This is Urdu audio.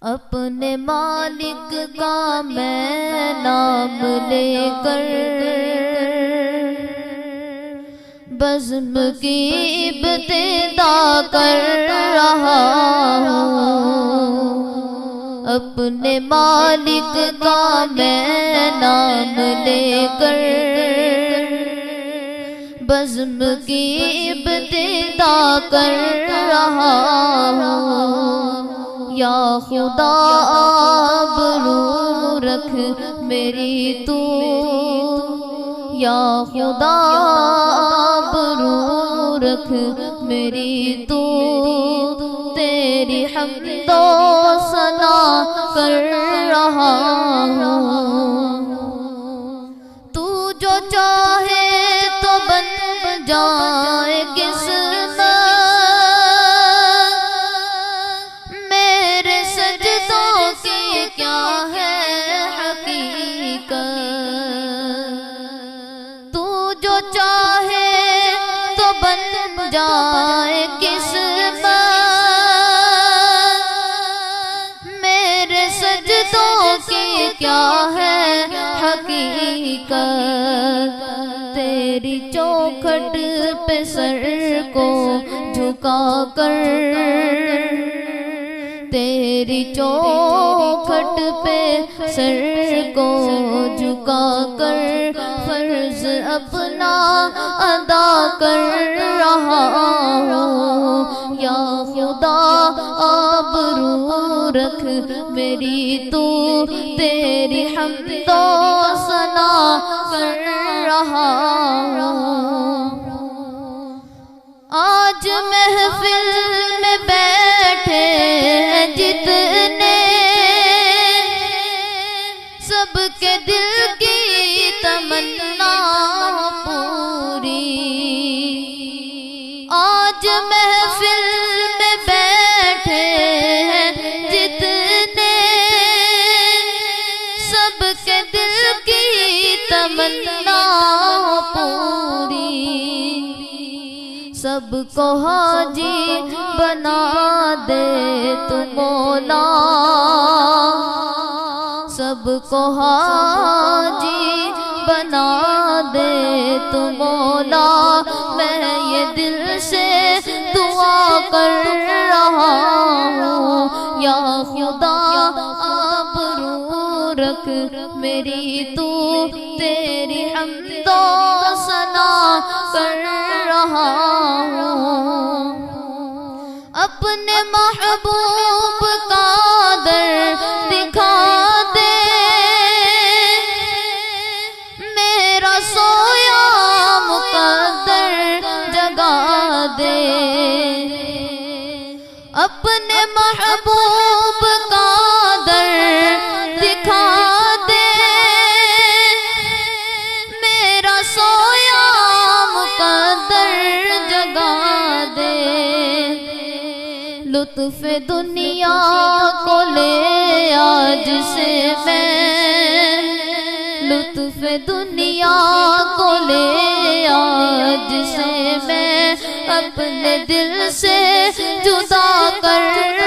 اپنے مالک کا میں نام لے کر بزم کی ابتدا کر رہا ہوں۔ اپنے مالک کا میں نام لے کر بزم کی ابتدا کر رہا ہوں۔ یا خدا آبرو رکھ میری تو، یا خدا آبرو رکھ میری تو، تیری حمد و ثنا کر رہا ہوں۔ تو جو چاہے تو بن جائے قسمت، میرے سجدوں کی کیا ہے حقیقت۔ تو جو چاہے تو بن جائے قسمت، میرے سجدوں کی کیا ہے حقیقت۔ تیری چوکھٹ پہ سر کو جھکا کر، تیری چوکھٹ پہ سر کو جھکا کر فرض اپنا ادا کر رہا ہوں۔ یا خدا آبرو رکھ میری تو، تیری حمد و ثنا کر رہا ہوں۔ آج محفل میں بیٹھے ہیں جتنے، سب کے دل کی تمنا پوری۔ آج محفل میں بیٹھے ہیں جتنے، سب کے دل کی تمنا پوری۔ سب کو حاجی بنا دے تو مولا، سب کو حاجی بنا دے تو مولا۔ میں یہ دل سے دعا کر رہا ہوں۔ یا خدا آبرو رکھ میری تو، تیری حمد و ثنا کر رہا ہوں۔ اپنے محبوب کا در دکھا دے، میرا سویا مقدر جگا دے۔ اپنے محبوب کا در دکھا دے، میرا سویا مقدر جگا دے۔ لطف دنیا کو لے آج سے میں، لطف دنیا کو لے آج سے میں اپنے دل سے جدا کر